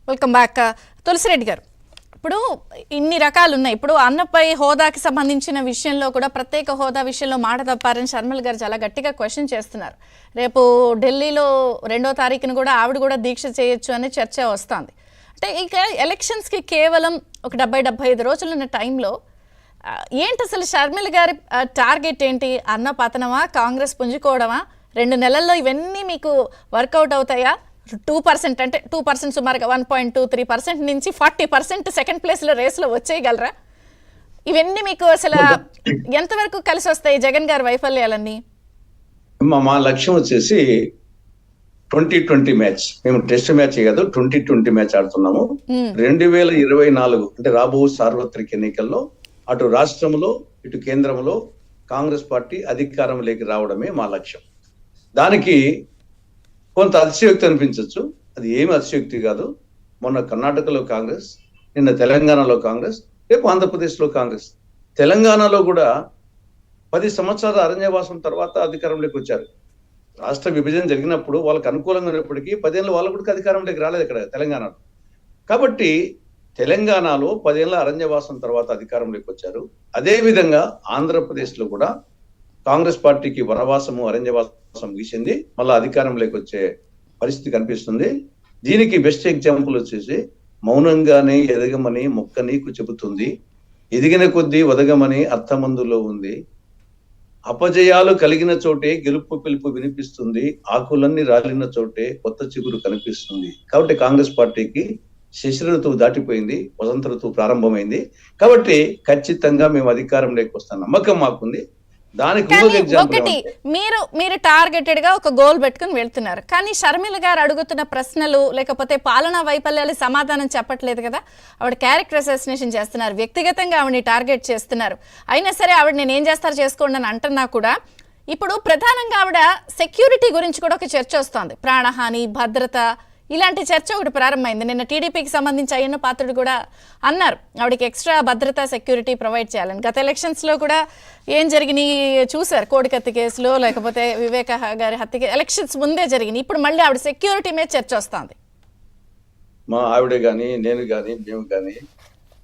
Welcome back. Tulasi Reddy గారు, ఇప్పుడు ఇన్ని రకాలు ఉన్నాయి. ఇప్పుడు అన్నపై హోదాకి సంబంధించిన విషయంలో కూడా ప్రత్యేక హోదా విషయంలో మాట తప్పారని షర్మిల గారు చాలా గట్టిగా క్వశ్చన్ చేస్తున్నారు. రేపు ఢిల్లీలో 2వ తారీఖున కూడా ఆవిడ కూడా దీక్ష చేయొచ్చు అనే చర్చ వస్తుంది. అంటే ఇక ఎలక్షన్స్కి కేవలం ఒక 70-75 రోజులు ఉన్న టైంలో ఏంటి అసలు షర్మిల గారి టార్గెట్ ఏంటి? అన్న పతనమా, కాంగ్రెస్ పుంజుకోవడమా? 2 నెలల్లో ఇవన్నీ మీకు వర్కౌట్ అవుతాయా? 2% అంటే 2% సుమారుగా 1.23% నుంచి 40% సెకండ్ ప్లేస్లో రేస్లో వచ్చేయగలరా? ఇవన్నీ మీకు అసలు ఎంతవరకు కలిసి వస్తాయి జగన్ గారి వైఫల్యాలన్నీ? మా లక్ష్యం వచ్చేసి 2020 మ్యాచ్. మేము టెస్ట్ మ్యాచ్ కాదు, 2020 మ్యాచ్ ఆడుతున్నాము. 2024 అంటే రాబో సార్వత్రిక ఎన్నికల్లో అటు రాష్ట్రంలో ఇటు కేంద్రంలో కాంగ్రెస్ పార్టీ అధికారంలోకి రావడమే మా లక్ష్యం. దానికి కొంత అతిశయోక్తి అనిపించవచ్చు, అది ఏమి అతిశయోక్తి కాదు. మొన్న కర్ణాటకలో కాంగ్రెస్, నిన్న తెలంగాణలో కాంగ్రెస్, రేపు ఆంధ్రప్రదేశ్లో కాంగ్రెస్. తెలంగాణలో కూడా 10 సంవత్సరాల అరణ్యవాసం తర్వాత అధికారంలోకి వచ్చారు. రాష్ట్ర విభజన జరిగినప్పుడు వాళ్ళకి అనుకూలంగా ఉన్నప్పటికీ 10 ఏళ్ళు వాళ్ళ కూడా అధికారంలోకి రాలేదు ఇక్కడ తెలంగాణలో. కాబట్టి తెలంగాణలో 10 ఏళ్ల అరణ్యవాసం తర్వాత అధికారంలోకి వచ్చారు. అదే విధంగా ఆంధ్రప్రదేశ్లో కూడా కాంగ్రెస్ పార్టీకి వనవాసము అరణ్యవాసం గీసింది, మళ్ళీ అధికారంలోకి వచ్చే పరిస్థితి కనిపిస్తుంది. దీనికి బెస్ట్ ఎగ్జాంపుల్ వచ్చేసి మౌనంగానే ఎదగమని మొక్క నీకు చెబుతుంది, ఎదిగిన కొద్దీ వదగమని అర్థమందులో ఉంది, అపజయాలు కలిగిన చోటే గెలుపు పిలుపు వినిపిస్తుంది, ఆకులన్నీ రాలిన చోటే కొత్త చిగురు కనిపిస్తుంది. కాబట్టి కాంగ్రెస్ పార్టీకి శిశిర ఋతువు దాటిపోయింది, వసంత ఋతువు ప్రారంభమైంది. కాబట్టి ఖచ్చితంగా మేము అధికారంలోకి వస్తాం నమ్మకం మాకుంది. దానికి ఒకటి మీరు టార్గెటెడ్ గా ఒక గోల్ పెట్టుకుని వెళ్తున్నారు, కానీ షర్మిల గారు అడుగుతున్న ప్రశ్నలు లేకపోతే పాలనా వైఫల్యాలు సమాధానం చెప్పట్లేదు కదా. ఆవిడ క్యారెక్టర్ అసాసినేషన్ చేస్తున్నారు, వ్యక్తిగతంగా ఆవిడని టార్గెట్ చేస్తున్నారు. అయినా సరే ఆవిడ నేను ఏం చేస్తారు చేసుకోండి అని అంటున్నా కూడా ఇప్పుడు ప్రధానంగా ఆవిడ సెక్యూరిటీ గురించి కూడా ఒక చర్చ వస్తుంది. ప్రాణహాని, భద్రత, ఇలాంటి చర్చ ఒకటి ప్రారంభమైంది. నిన్న టీడీపీకి సంబంధించి అయ్యన్న పాత్రుడు కూడా అన్నారు ఆవిడకి ఎక్స్ట్రా భద్రతా సెక్యూరిటీ ప్రొవైడ్ చేయాలని. గత ఎలక్షన్స్లో కూడా ఏం జరిగినాయి చూసారు, కోడికత్తి కేసులో లేకపోతే వివేక గారి హత్య ఎలక్షన్స్ ముందే జరిగినాయి. ఇప్పుడు మళ్ళీ ఆవిడ సెక్యూరిటీ మీద చర్చ వస్తుంది. మా ఆవిడే కానీ నేను కానీ మేము కానీ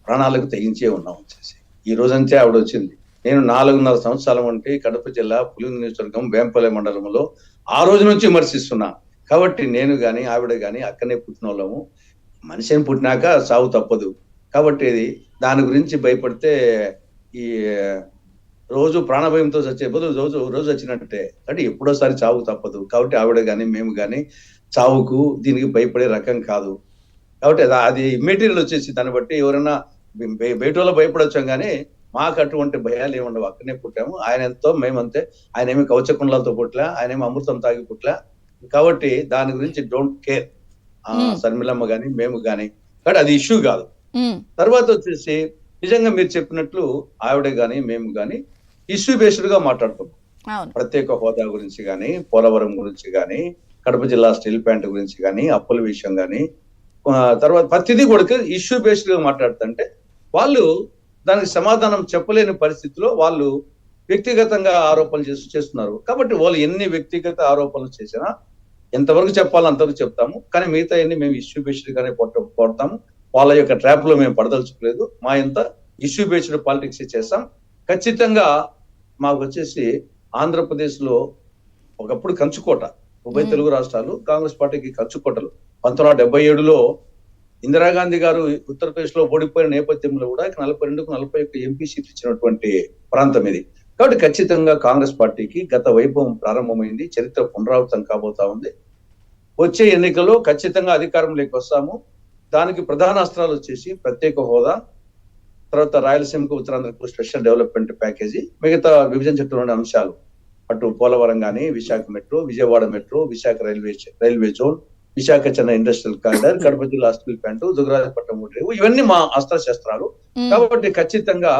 ప్రాణాలకు తెగించే ఉన్నాం. వచ్చేసి ఈ రోజంతే ఆవిడ వచ్చింది. నేను 4.5 సంవత్సరాల వంటి కడప జిల్లా పులివెందుల నియోజకవర్గం వేంపల్లె మండలంలో ఆ రోజు నుంచి విమర్శిస్తున్నా. కాబట్టి నేను కానీ ఆవిడ కానీ అక్కడనే పుట్టిన వాళ్ళము. మనిషిని పుట్టినాక సావు తప్పదు. కాబట్టి దాని గురించి భయపడితే ఈ రోజు ప్రాణభయంతో చచ్చే బదులు రోజు వచ్చినట్టే. అంటే ఎప్పుడోసారి చావు తప్పదు. కాబట్టి ఆవిడ కానీ మేము కానీ చావుకు దీనికి భయపడే రకం కాదు. కాబట్టి అది మెటీరియల్ వచ్చేసి దాన్ని బట్టి ఎవరైనా బయట వాళ్ళు భయపడొచ్చాం, కానీ మాకు అటువంటి భయాలు ఏముండవు. అక్కడనే పుట్టాము. ఆయన ఎంతో మేమంతే. ఆయన ఏమి కవచకుండలతో పుట్లా, ఆయన ఏమి అమృతం తాగి పుట్లా. కాబట్టి దాని గురించి డోంట్ కేర్ షర్మిలమ్మ గాని మేము గాని. కాబట్టి అది ఇష్యూ కాదు. తర్వాత వచ్చేసి నిజంగా మీరు చెప్పినట్లు ఆవిడ గాని మేము గాని ఇష్యూ బేస్డ్ గా మాట్లాడుతున్నాం. ప్రత్యేక హోదా గురించి గాని, పోలవరం గురించి గాని, కడప జిల్లా స్టీల్ ప్లాంట్ గురించి గాని, అప్పుల విషయం గాని, తర్వాత ప్రతిదీ కూడా ఇష్యూ బేస్డ్ గా మాట్లాడుతుంటే వాళ్ళు దానికి సమాధానం చెప్పలేని పరిస్థితిలో వాళ్ళు వ్యక్తిగతంగా ఆరోపణలు చేస్తున్నారు. కాబట్టి వాళ్ళు ఎన్ని వ్యక్తిగత ఆరోపణలు చేసినా ఎంతవరకు చెప్పాలో అంతవరకు చెప్తాము, కానీ మిగతా అన్ని మేము ఇష్యూ బేస్డ్ గానే కొడతాము. వాళ్ళ యొక్క ట్రాప్ లో మేము పడదలుచుకోలేదు. మా ఎంత ఇష్యూ బేస్డ్ పాలిటిక్స్ చేస్తాం. ఖచ్చితంగా మాకు వచ్చేసి ఆంధ్రప్రదేశ్ లో ఒకప్పుడు కంచుకోట, ఉభయ తెలుగు రాష్ట్రాలు కాంగ్రెస్ పార్టీకి కంచుకోటలు. 1977లో ఇందిరాగాంధీ గారు ఉత్తరప్రదేశ్ లో ఓడిపోయిన నేపథ్యంలో కూడా 42కు 41 ఎంపీ సీట్లు ఇచ్చినటువంటి ప్రాంతం ఇది. కాబట్టి ఖచ్చితంగా కాంగ్రెస్ పార్టీకి గత వైభవం ప్రారంభమైంది, చరిత్ర పునరావృతం కాబోతా ఉంది. వచ్చే ఎన్నికల్లో ఖచ్చితంగా అధికారంలోకి వస్తాము. దానికి ప్రధాన అస్త్రాలు వచ్చేసి ప్రత్యేక హోదా, తర్వాత రాయలసీమకు ఉత్తరాంధ్రకు స్పెషల్ డెవలప్మెంట్ ప్యాకేజీ, మిగతా విభజన చట్టంలోని అంశాలు, అటు పోలవరం కానీ, Visakha metro, Vijayawada metro, Visakha railway zone, Visakha Chennai industrial corridor, Kadapa జిల్లా స్టీల్ ప్లాంట్, దుగ్గరాజపట్నం రేవు, ఇవన్నీ మా అస్త్రశస్త్రాలు. కాబట్టి ఖచ్చితంగా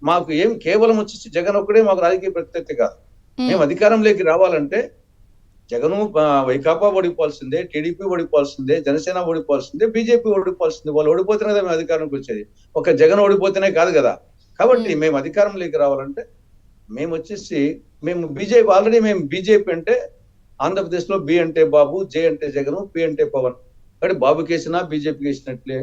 మాకు ఏం కేవలం వచ్చేసి జగన్ ఒక్కడే మాకు రాజకీయ ప్రత్యర్థి కాదు. మేము అధికారంలోకి రావాలంటే జగను వైకాపా ఓడిపోవాల్సిందే, టీడీపీ ఓడిపోవాల్సిందే, జనసేన ఓడిపోవాల్సిందే, బీజేపీ ఓడిపోవాల్సిందే. వాళ్ళు ఓడిపోతేనే కదా మేము అధికారంకి వచ్చేది. ఒక జగన్ ఓడిపోతేనే కాదు కదా. కాబట్టి మేము అధికారంలోకి రావాలంటే మేము వచ్చేసి బీజేపీ ఆల్రెడీ మేము బీజేపీ అంటే ఆంధ్రప్రదేశ్ లో బి అంటే బాబు, జే అంటే జగన్, పి అంటే పవన్. కాబట్టి బాబు కేసినా బీజేపీకి వేసినట్లే,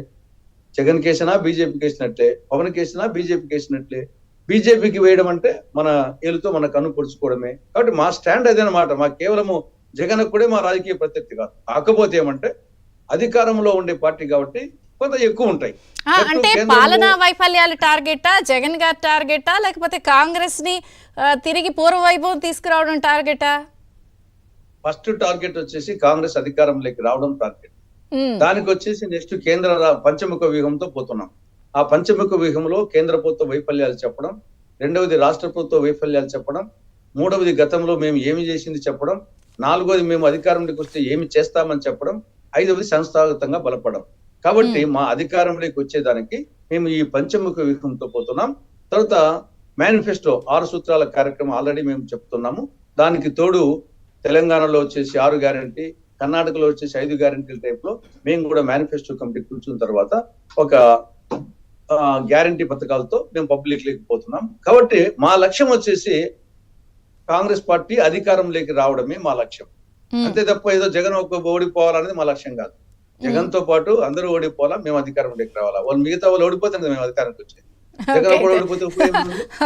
జగన్ కేసినా బీజేపీకి వేసినట్లే, పవన్ కేసినా బీజేపీకి వేసినట్లే. బీజేపీకి వేయడం అంటే మన ఏలుతో మన కన్ను పొడుచుకోవడమే. కాబట్టి మా స్టాండ్ అదేనమాట. మా కేవలము జగన్ కూడా మా రాజకీయ ప్రత్యర్థి కాదు. కాకపోతే ఏమంటే అధికారంలో ఉండే పార్టీ కాబట్టి కొంత ఎక్కువ ఉంటాయి. అంటే పాలనా వైఫల్యాలు టార్గెటా, జగన్ గారి టార్గెటా, లేకపోతే కాంగ్రెస్ ని తిరిగి పూర్వ వైభవం తీసుకురావడం టార్గెటా? ఫస్ట్ టార్గెట్ వచ్చేసి కాంగ్రెస్ అధికారంలోకి రావడం టార్గెట్. దానికి వచ్చేసి నెక్స్ట్ కేంద్ర పంచముఖ వ్యూహంతో పోతున్నాం. ఆ పంచముఖ వ్యూహంలో కేంద్ర ప్రభుత్వ వైఫల్యాలు చెప్పడం, రెండవది రాష్ట్ర ప్రభుత్వ వైఫల్యాలు చెప్పడం, మూడవది గతంలో మేము ఏమి చేసింది చెప్పడం, నాలుగవది మేము అధికారంలోకి వస్తే ఏమి చేస్తామని చెప్పడం, ఐదవది సంస్థాగతంగా బలపడడం. కాబట్టి మా అధికారంలోకి వచ్చేదానికి మేము ఈ పంచముఖ వ్యూహంతో పోతున్నాం. తర్వాత మేనిఫెస్టో 6 సూత్రాల కార్యక్రమం ఆల్రెడీ మేము చెప్తున్నాము. దానికి తోడు తెలంగాణలో వచ్చేసి 6 గ్యారంటీ, కర్ణాటకలో వచ్చేసి 5 గ్యారంటీల టైప్ లో మేము కూడా మేనిఫెస్టో కమిటీ కూర్చున్న తర్వాత ఒక గ్యారంటీ పథకాలతో మేము పబ్లిక్ లేకపోతున్నాం. కాబట్టి మా లక్ష్యం వచ్చేసి కాంగ్రెస్ పార్టీ అధికారంలోకి రావడమే మా లక్ష్యం. అంతే తప్ప ఏదో జగన్ ఓడిపోవాలనేది మా లక్ష్యం కాదు. జగన్ తో పాటు అందరూ ఓడిపోవాలా, మేము అధికారంలోకి రావాలా. వాళ్ళు మిగతా వాళ్ళు ఓడిపోతే మేము అధికారానికి వచ్చేది. జగన్ కూడా ఓడిపోతే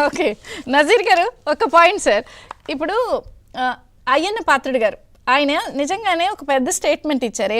ఓకే, నజీర్ గారు ఒక పాయింట్ సార్. ఇప్పుడు అయ్యన్న పాత్రుడు గారు ఆయన నిజంగానే ఒక పెద్ద స్టేట్మెంట్ ఇచ్చారు.